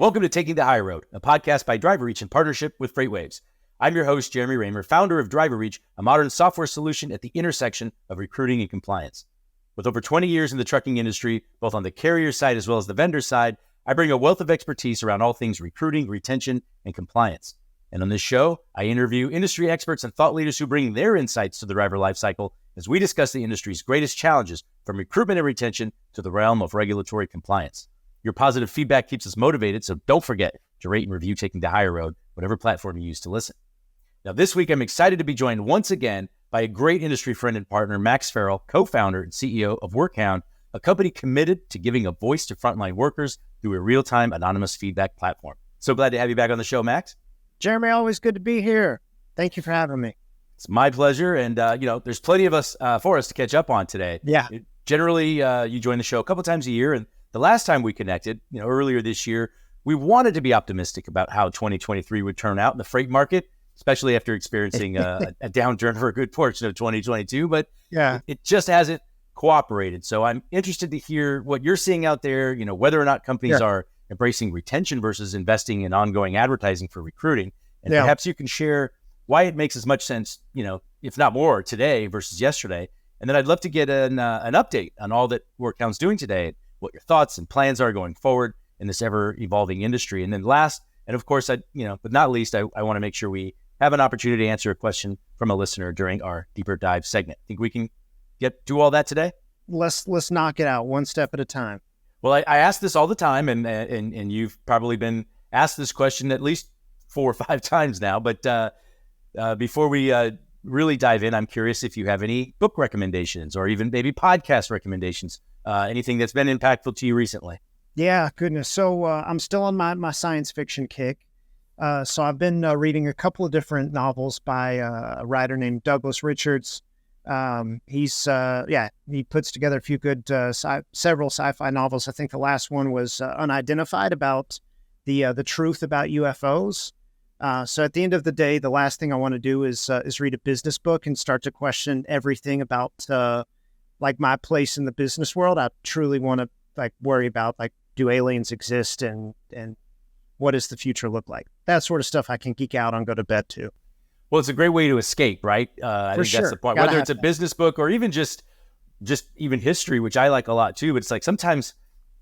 Welcome to Taking the High Road, a podcast by DriverReach in partnership with FreightWaves. I'm your host, Jeremy Reymer, founder of DriverReach, a modern software solution at the intersection of recruiting and compliance. With over 20 years in the trucking industry, both on the carrier side as well as the vendor side, I bring a wealth of expertise around all things recruiting, retention, and compliance. And on this show, I interview industry experts and thought leaders who bring their insights to the driver lifecycle as we discuss the industry's greatest challenges from recruitment and retention to the realm of regulatory compliance. Your positive feedback keeps us motivated, so don't forget to rate and review Taking the Higher Road, whatever platform you use to listen. Now, this week, I'm excited to be joined once again by a great industry friend and partner, Max Farrell, co-founder and CEO of WorkHound, a company committed to giving a voice to frontline workers through a real-time anonymous feedback platform. So glad to have you back on the show, Max. Jeremy, always good to be here. Thank you for having me. It's my pleasure. And, there's plenty of us for us to catch up on today. Yeah. Generally, you join the show a couple times a year. And the last time we connected, earlier this year, we wanted to be optimistic about how 2023 would turn out in the freight market, especially after experiencing a downturn for a good portion of 2022. But yeah, it just hasn't cooperated. So I'm interested to hear what you're seeing out there, whether or not companies are embracing retention versus investing in ongoing advertising for recruiting. And perhaps you can share why it makes as much sense, if not more, today versus yesterday. And then I'd love to get an update on all that WorkHound's doing today, what your thoughts and plans are going forward in this ever-evolving industry. And then last, and of course, but not least, I want to make sure we have an opportunity to answer a question from a listener during our deeper dive segment. Think we can do all that today? Let's knock it out one step at a time. Well, I ask this all the time, and you've probably been asked this question at least 4 or 5 times now. But before we really dive in, I'm curious if you have any book recommendations or even maybe podcast recommendations, anything that's been impactful to you recently. Yeah, goodness. So I'm still on my science fiction kick. So I've been reading a couple of different novels by a writer named Douglas Richards. He puts together a few good, several sci-fi novels. I think the last one was Unidentified, about the truth about UFOs. So at the end of the day, the last thing I want to do is read a business book and start to question everything about my place in the business world. I truly want to worry about do aliens exist and what does the future look like? That sort of stuff I can geek out on, go to bed to. Well, it's a great way to escape, right? I think that's the point. Whether it's a business book or even just even history, which I like a lot too. But it's like sometimes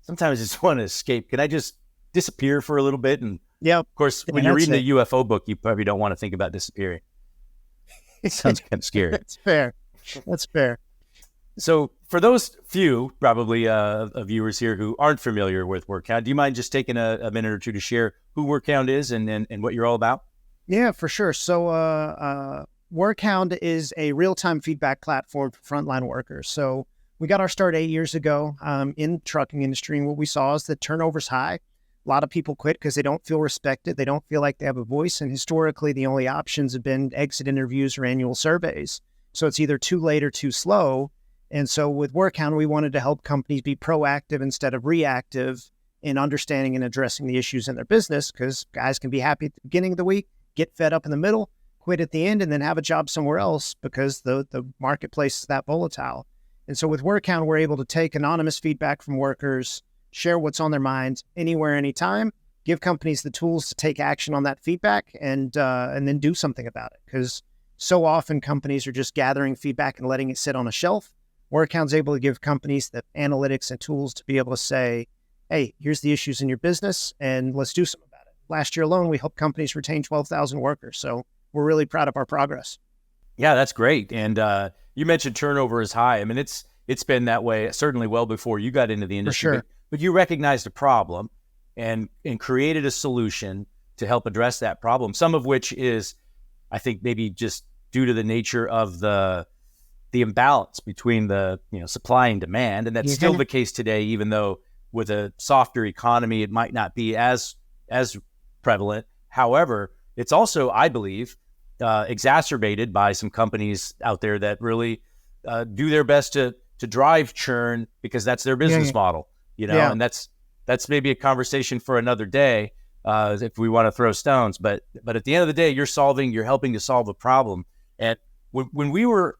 I just want to escape. Can I just disappear for a little bit? And of course, when you're reading a UFO book, you probably don't want to think about disappearing. It sounds kind of scary. That's fair. That's fair. So for those few probably of viewers here who aren't familiar with WorkHound, do you mind just taking a minute or two to share who WorkHound is and what you're all about? Yeah, for sure. So WorkHound is a real-time feedback platform for frontline workers. So we got our start 8 years ago in the trucking industry, and what we saw is that turnover's high. A lot of people quit because they don't feel respected. They don't feel like they have a voice. And historically, the only options have been exit interviews or annual surveys. So it's either too late or too slow. And so with WorkHound, we wanted to help companies be proactive instead of reactive in understanding and addressing the issues in their business, because guys can be happy at the beginning of the week, get fed up in the middle, quit at the end, and then have a job somewhere else because the marketplace is that volatile. And so with WorkHound, we're able to take anonymous feedback from workers, share what's on their minds anywhere, anytime, give companies the tools to take action on that feedback and then do something about it. Because so often companies are just gathering feedback and letting it sit on a shelf. WorkHound's able to give companies the analytics and tools to be able to say, hey, here's the issues in your business and let's do something about it. Last year alone, we helped companies retain 12,000 workers. So we're really proud of our progress. Yeah, that's great. And you mentioned turnover is high. I mean, it's been that way certainly well before you got into the industry. For sure. But you recognized a problem and created a solution to help address that problem, some of which is, I think, maybe just due to the nature of the imbalance between the supply and demand. And that's still the case today, even though with a softer economy, it might not be as prevalent. However, it's also, I believe, exacerbated by some companies out there that really do their best to drive churn because that's their business model, and that's maybe a conversation for another day if we want to throw stones. But at the end of the day, you're helping to solve a problem. And when we were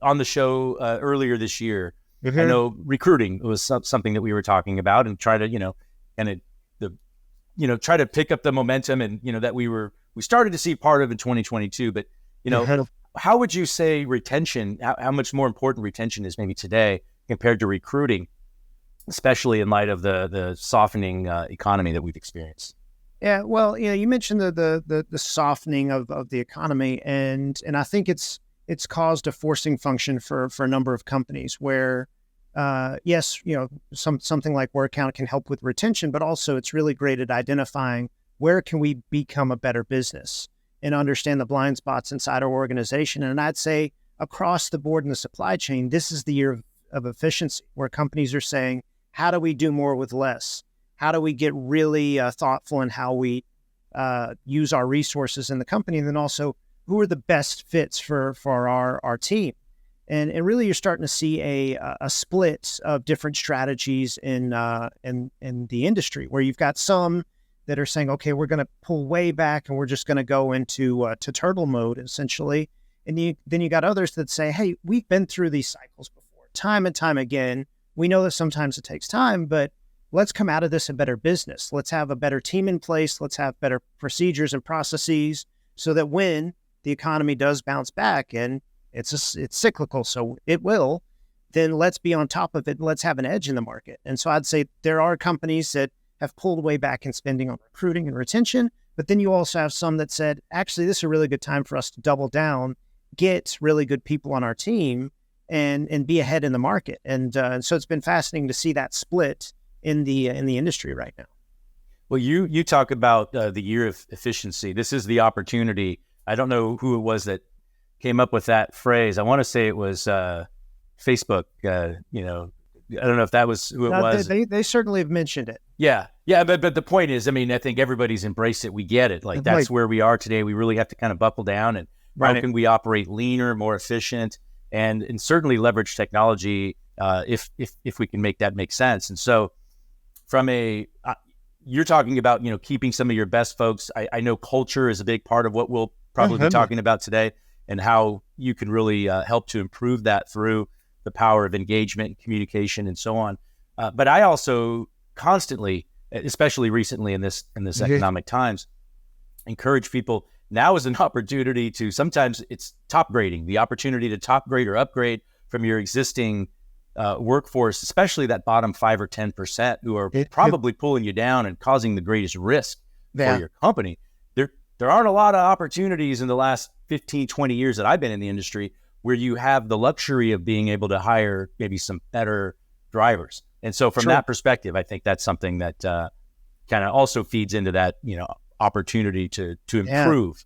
on the show earlier this year, I know recruiting was something that we were talking about and try to, and the try to pick up the momentum and, that we started to see part of in 2022, but, how would you say retention, how much more important retention is maybe today compared to recruiting, especially in light of the softening economy that we've experienced? Yeah, well, you mentioned the softening of the economy, and I think it's caused a forcing function for a number of companies where, yes, something like WorkHound can help with retention, but also it's really great at identifying where can we become a better business and understand the blind spots inside our organization. And I'd say across the board in the supply chain, this is the year of efficiency, where companies are saying, how do we do more with less? How do we get really thoughtful in how we use our resources in the company? And then also, who are the best fits for our team? And really, you're starting to see a split of different strategies in the industry, where you've got some that are saying, okay, we're going to pull way back and we're just going to go into to turtle mode, essentially. And then you got others that say, hey, we've been through these cycles before, time and time again. We know that sometimes it takes time, but let's come out of this a better business. Let's have a better team in place. Let's have better procedures and processes so that when the economy does bounce back, and it's cyclical, so it will, then let's be on top of it. Let's have an edge in the market. And so I'd say there are companies that have pulled way back in spending on recruiting and retention, but then you also have some that said, actually, this is a really good time for us to double down, get really good people on our team, and be ahead in the market. And so it's been fascinating to see that split in the industry right now. Well, you talk about the year of efficiency. This is the opportunity. I don't know who it was that came up with that phrase. I want to say it was Facebook. I don't know if that was who it was. They certainly have mentioned it. Yeah. But the point is, I think everybody's embraced it. We get it. Like, that's where we are today. We really have to kind of buckle down and how can we operate leaner, more efficient, and certainly leverage technology if we can make that make sense. And so, from you're talking about keeping some of your best folks. I know culture is a big part of what we'll probably be talking about today, and how you can really help to improve that through the power of engagement, communication, and so on. But I also constantly, especially recently in this economic times, encourage people. Now is an opportunity to, sometimes it's top grading, the opportunity to top grade or upgrade from your existing workforce, especially that bottom 5 or 10% who are probably pulling you down and causing the greatest risk for your company. There aren't a lot of opportunities in the last 15, 20 years that I've been in the industry where you have the luxury of being able to hire maybe some better drivers. And so from that perspective, I think that's something that kind of also feeds into that, opportunity to improve.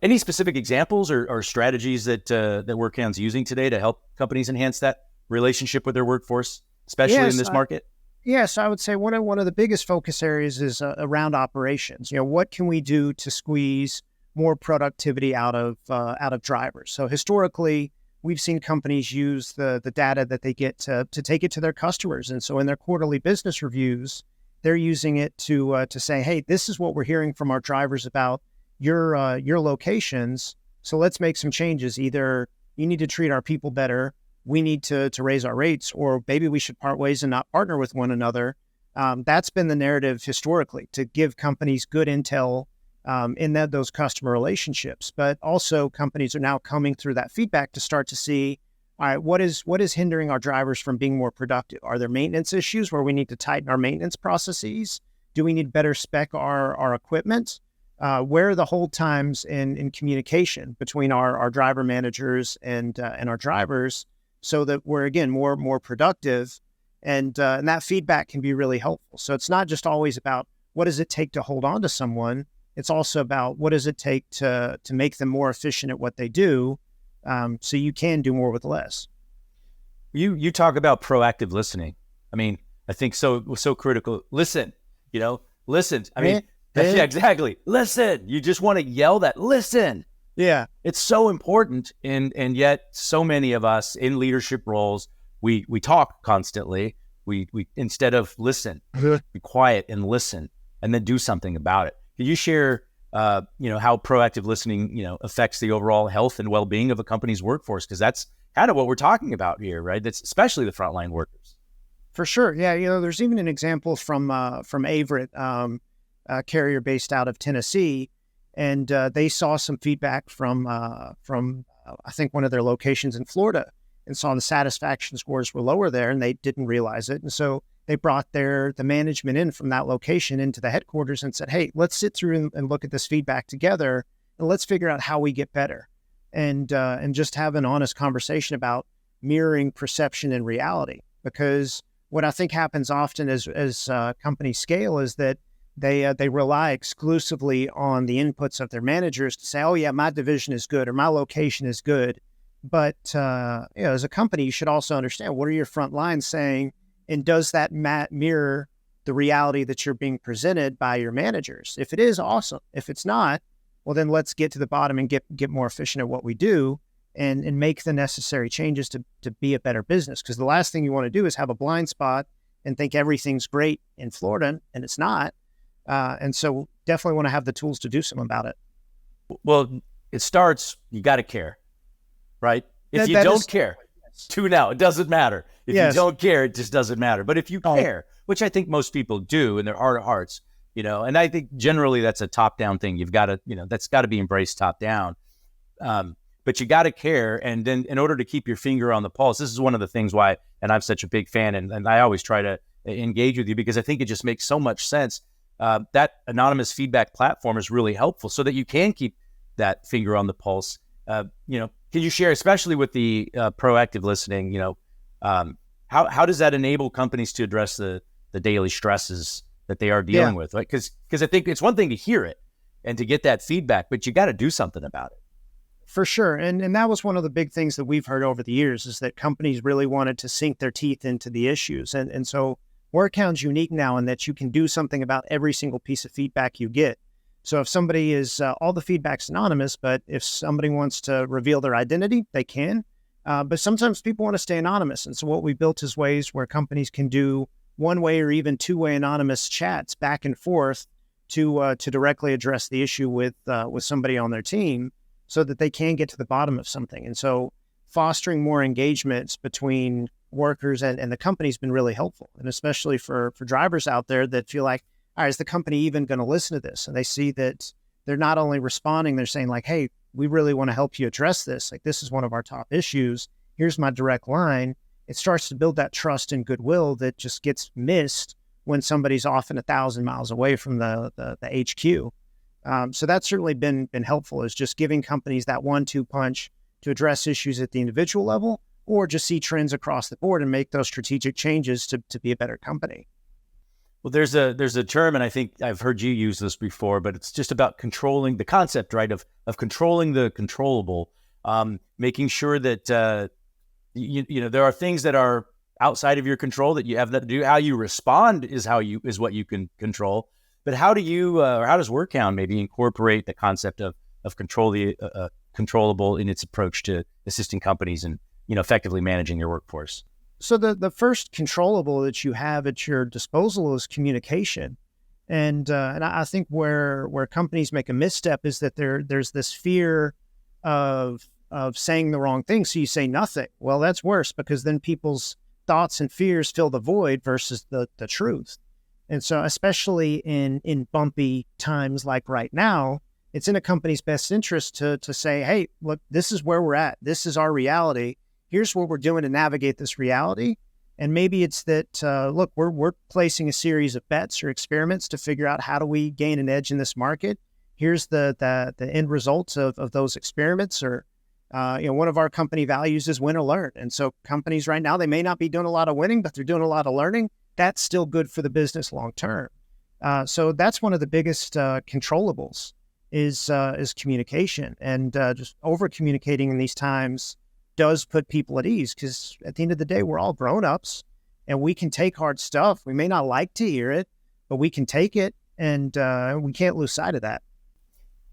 Any specific examples or strategies that WorkHound's using today to help companies enhance that relationship with their workforce, especially in this market? Yes, I would say one of the biggest focus areas is around operations. What can we do to squeeze more productivity out of drivers? So historically, we've seen companies use the data that they get to take it to their customers, and so in their quarterly business reviews, they're using it to say, hey, this is what we're hearing from our drivers about your locations. So let's make some changes. Either you need to treat our people better, we need to raise our rates, or maybe we should part ways and not partner with one another. That's been the narrative historically, to give companies good intel in those customer relationships. But also companies are now coming through that feedback to start to see, all right, what is hindering our drivers from being more productive? Are there maintenance issues where we need to tighten our maintenance processes? Do we need better spec our equipment? Where are the hold times in communication between our driver managers and our drivers, so that we're, again, more productive, and that feedback can be really helpful. So it's not just always about what does it take to hold on to someone. It's also about what does it take to make them more efficient at what they do, so you can do more with less. You talk about proactive listening. I think so critical. Listen. Yeah, exactly. Listen. You just want to yell that. Listen. Yeah. It's so important. And yet so many of us in leadership roles, we talk constantly. We instead of listen, be quiet and listen, and then do something about it. Can you share, how proactive listening, affects the overall health and well-being of a company's workforce? Because that's kind of what we're talking about here, right? That's especially the frontline workers. For sure. Yeah. There's even an example from Averitt, a carrier based out of Tennessee, and they saw some feedback from I think one of their locations in Florida, and saw the satisfaction scores were lower there, and they didn't realize it. And so they brought the management in from that location into the headquarters and said, hey, let's sit through and look at this feedback together, and let's figure out how we get better, and just have an honest conversation about mirroring perception and reality. Because what I think happens often as companies scale is that they rely exclusively on the inputs of their managers to say, oh yeah, my division is good or my location is good. But as a company, you should also understand, what are your front lines saying, and does that mirror the reality that you're being presented by your managers? If it is, awesome. If it's not, well, then let's get to the bottom and get more efficient at what we do, and make the necessary changes to be a better business. Because the last thing you want to do is have a blind spot and think everything's great in Florida, and it's not. And so definitely want to have the tools to do something about it. Well, it starts, you got to care, right? If you don't care, tune out. It doesn't matter. If you don't care, it just doesn't matter. But if you care, which I think most people do in their heart of hearts, and I think generally that's a top-down thing. You've got to, that's got to be embraced top-down. But you got to care. And then in order to keep your finger on the pulse, this is one of the things why, and I'm such a big fan, and I always try to engage with you because I think it just makes so much sense. That anonymous feedback platform is really helpful so that you can keep that finger on the pulse. Can you share, especially with the proactive listening, how does that enable companies to address the daily stresses that they are dealing with? Right? Because I think it's one thing to hear it and to get that feedback, but you got to do something about it. For sure. And that was one of the big things that we've heard over the years, is that companies really wanted to sink their teeth into the issues. And so WorkHound's unique now in that you can do something about every single piece of feedback you get. So if somebody is, all the feedback's anonymous, but if somebody wants to reveal their identity, they can. But sometimes people want to stay anonymous. And so what we built is ways where companies can do one-way or even two-way anonymous chats back and forth to directly address the issue with somebody on their team, so that they can get to the bottom of something. And so fostering more engagements between workers and the company has been really helpful. And especially for drivers out there that feel like, all right, is the company even going to listen to this? And they see that they're not only responding, they're saying like, hey, we really want to help you address this. Like, this is one of our top issues. Here's my direct line. It starts to build that trust and goodwill that just gets missed when somebody's often 1,000 miles away from the HQ. So that's certainly been helpful, is just giving companies that 1-2 punch to address issues at the individual level, or just see trends across the board and make those strategic changes to be a better company. Well, there's a term, and I think I've heard you use this before, but it's just about controlling the concept, right, of controlling the controllable, making sure that there are things that are outside of your control that you have that to do. How you respond is what you can control. But how do you, or how does WorkHound maybe incorporate the concept of controllable in its approach to assisting companies and effectively managing your workforce? So the first controllable that you have at your disposal is communication, and I think where companies make a misstep is that there's this fear of saying the wrong thing, so you say nothing. Well, that's worse, because then people's thoughts and fears fill the void versus the truth. And so especially in bumpy times like right now, it's in a company's best interest to say, hey, look, this is where we're at. This is our reality. Here's what we're doing to navigate this reality. And maybe it's that, look, we're placing a series of bets or experiments to figure out how do we gain an edge in this market. Here's the end results of those experiments. Or, one of our company values is win or learn. And so companies right now, they may not be doing a lot of winning, but they're doing a lot of learning. That's still good for the business long term. So that's one of the biggest controllables is communication, and just over communicating in these times does put people at ease, because at the end of the day, we're all grown-ups and we can take hard stuff. We may not like to hear it, but we can take it, and we can't lose sight of that.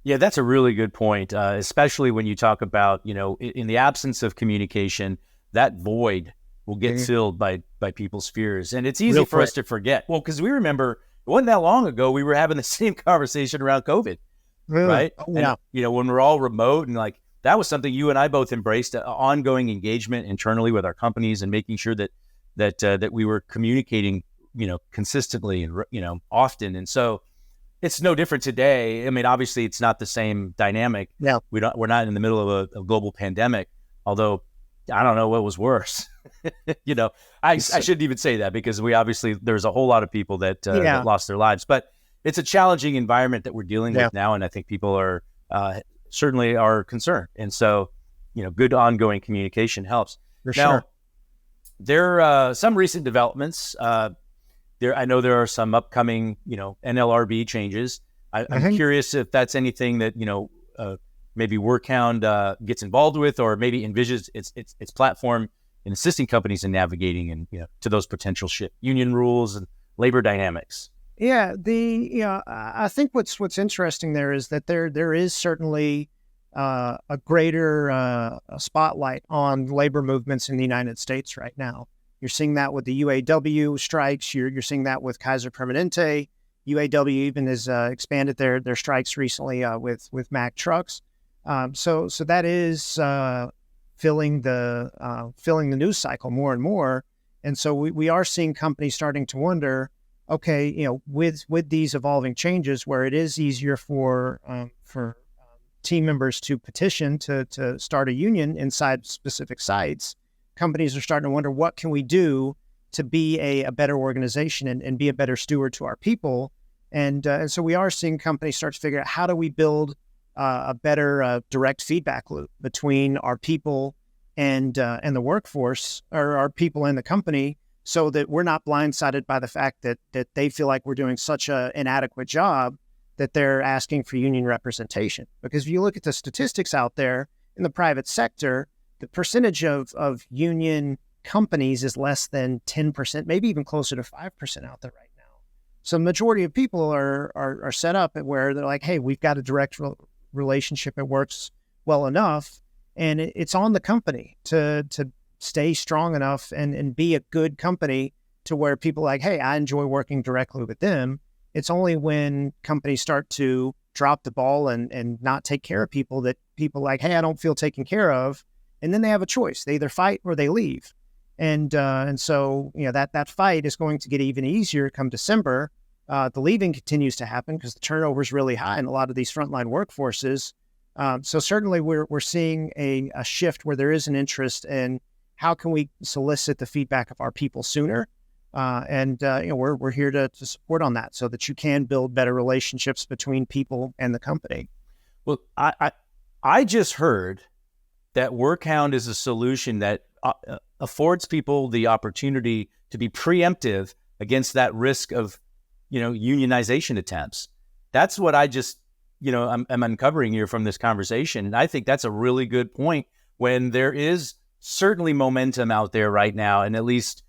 Yeah, that's a really good point, especially when you talk about, in the absence of communication, that void will get filled by people's fears. And it's easy for us to forget. Well, because we remember, it wasn't that long ago, we were having the same conversation around COVID, right? Oh, yeah. And, when we're all remote, and like, that was something you and I both embraced, ongoing engagement internally with our companies and making sure that that we were communicating, consistently and, often. And so it's no different today. I mean, obviously it's not the same dynamic. Yeah. We're not in the middle of a global pandemic, although I don't know what was worse. I shouldn't even say that, because there's a whole lot of people that lost their lives, but it's a challenging environment that we're dealing with now. And I think people are certainly are concerned. And so, good ongoing communication helps. For now, sure. There are some recent developments. I know there are some upcoming, NLRB changes. I'm curious if that's anything that, maybe WorkHound gets involved with, or maybe envisions its platform in assisting companies in navigating and, to those potential union rules and labor dynamics. Yeah, I think what's interesting there is that there is certainly a greater spotlight on labor movements in the United States right now. You're seeing that with the UAW strikes. You're seeing that with Kaiser Permanente. UAW even has expanded their strikes recently with Mack trucks. So that is filling the news cycle more and more. And so we are seeing companies starting to wonder, okay, with these evolving changes, where it is easier for team members to petition to start a union inside specific sites, companies are starting to wonder, what can we do to be a better organization and be a better steward to our people? And so we are seeing companies start to figure out, how do we build a better direct feedback loop between our people and the workforce, or our people and the company, so that we're not blindsided by the fact that they feel like we're doing such an inadequate job that they're asking for union representation. Because if you look at the statistics out there in the private sector, the percentage of union companies is less than 10%, maybe even closer to 5% out there right now. So the majority of people are set up at where they're like, hey, we've got a direct relationship. It works well enough. And it's on the company to stay strong enough and be a good company to where people are like, hey, I enjoy working directly with them. It's only when companies start to drop the ball and not take care of people that people are like, hey, I don't feel taken care of. And then they have a choice. They either fight or they leave. And so, that fight is going to get even easier come December. The leaving continues to happen because the turnover is really high in a lot of these frontline workforces. So certainly we're seeing a shift where there is an interest in how can we solicit the feedback of our people sooner. We're here to support on that, so that you can build better relationships between people and the company. Well, I just heard that WorkHound is a solution that affords people the opportunity to be preemptive against that risk of, unionization attempts. That's what I just, I'm uncovering here from this conversation. And I think that's a really good point, when there is certainly momentum out there right now, and at least,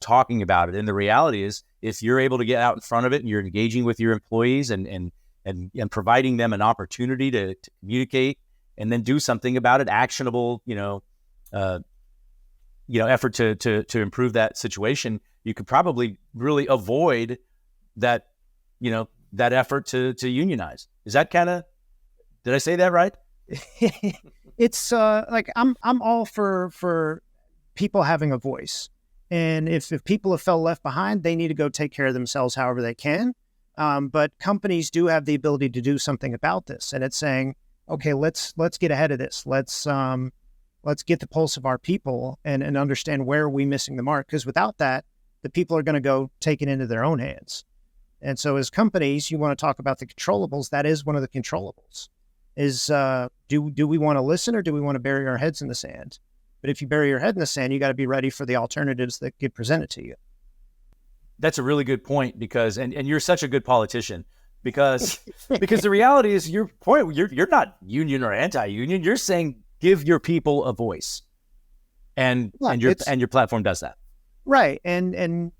talking about it. And the reality is, if you're able to get out in front of it and you're engaging with your employees and providing them an opportunity to communicate and then do something about it, actionable, effort to improve that situation, you could probably really avoid that, that effort to unionize. Is that did I say that right? It's I'm all for people having a voice. And if people have felt left behind, they need to go take care of themselves however they can. But companies do have the ability to do something about this. And it's saying, okay, let's get ahead of this. Let's get the pulse of our people and understand where are we missing the mark. Because without that, the people are going to go take it into their own hands. And so as companies, you want to talk about the controllables. That is one of the controllables. Is do we want to listen, or do we want to bury our heads in the sand? But if you bury your head in the sand, you got to be ready for the alternatives that get presented to you. That's a really good point, because and you're such a good politician, because the reality is, your point, you're not union or anti-union. You're saying give your people a voice, and your platform does that. Right. And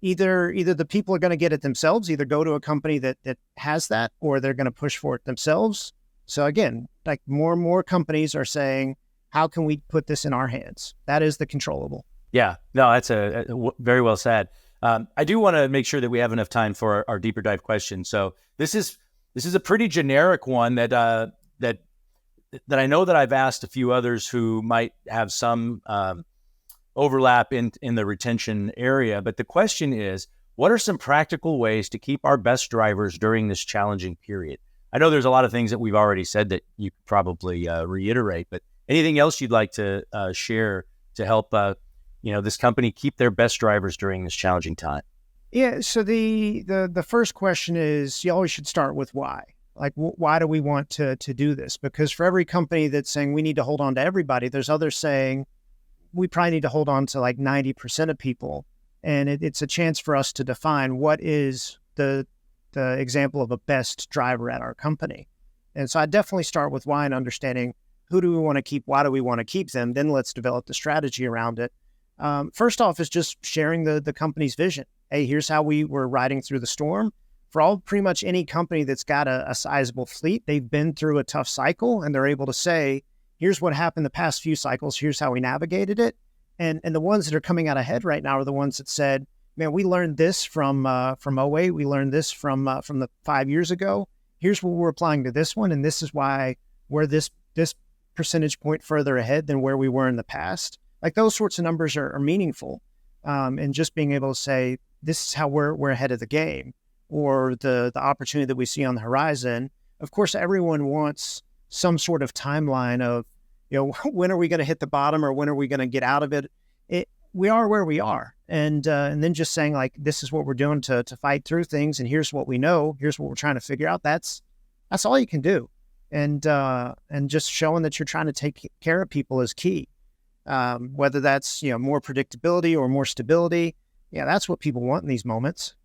either the people are going to get it themselves, either go to a company that has that, or they're going to push for it themselves. So again, like more and more companies are saying, how can we put this in our hands? That is the controllable. Yeah, no, that's a very well said. I do want to make sure that we have enough time for our deeper dive question. So this is a pretty generic one that I know that I've asked a few others who might have some overlap in the retention area. But the question is, what are some practical ways to keep our best drivers during this challenging period? I know there's a lot of things that we've already said that you could probably reiterate, but anything else you'd like to share to help this company keep their best drivers during this challenging time? Yeah. So the first question is, you always should start with why. Like, why do we want to do this? Because for every company that's saying we need to hold on to everybody, there's others saying we probably need to hold on to like 90% of people. And it's a chance for us to define what is the example of a best driver at our company. And so I definitely start with why and understanding who do we want to keep, why do we want to keep them, then let's develop the strategy around it. First off is just sharing the company's vision. Hey, here's how we were riding through the storm. For pretty much any company that's got a sizable fleet, they've been through a tough cycle and they're able to say, here's what happened the past few cycles, here's how we navigated it. And the ones that are coming out ahead right now are the ones that said, man, we learned this from 08, we learned this from the 5 years ago. Here's what we're applying to this one, and this is why we're this percentage point further ahead than where we were in the past. Like, those sorts of numbers are meaningful. And just being able to say, this is how we're ahead of the game, or the opportunity that we see on the horizon. Of course, everyone wants some sort of timeline of, when are we going to hit the bottom, or when are we going to get out of it? We are where we are. And then just saying, like, this is what we're doing to fight through things. And here's what we know. Here's what we're trying to figure out. That's all you can do. And just showing that you're trying to take care of people is key. Whether that's, more predictability or more stability. Yeah, that's what people want in these moments.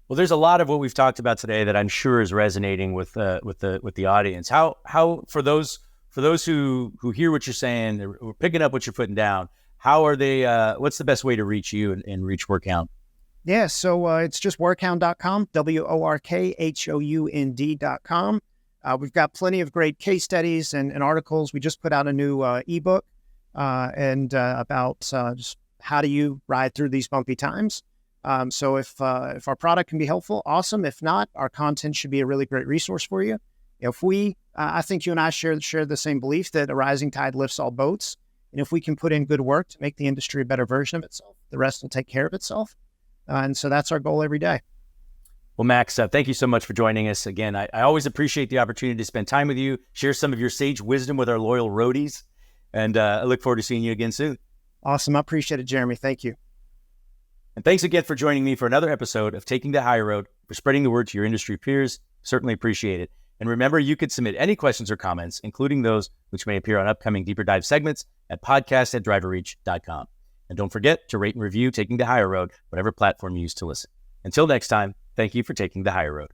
Well, there's a lot of what we've talked about today that I'm sure is resonating with the audience. How for those who hear what you're saying, who are picking up what you're putting down, how are they? What's the best way to reach you and reach WorkHound? Yeah, so it's just workhound.com, WORKHOUND.com. We've got plenty of great case studies and articles. We just put out a new ebook about just how do you ride through these bumpy times. So if our product can be helpful, awesome. If not, our content should be a really great resource for you. If I think you and I share the same belief that a rising tide lifts all boats. And if we can put in good work to make the industry a better version of itself, the rest will take care of itself. And so that's our goal every day. Well, Max, thank you so much for joining us. Again, I always appreciate the opportunity to spend time with you, share some of your sage wisdom with our loyal roadies. And I look forward to seeing you again soon. Awesome. I appreciate it, Jeremy. Thank you. And thanks again for joining me for another episode of Taking the High Road, for spreading the word to your industry peers. Certainly appreciate it. And remember, you could submit any questions or comments, including those which may appear on upcoming Deeper Dive segments, at podcast@driverreach.com. And don't forget to rate and review Taking the Higher Road, whatever platform you use to listen. Until next time, thank you for taking the higher road.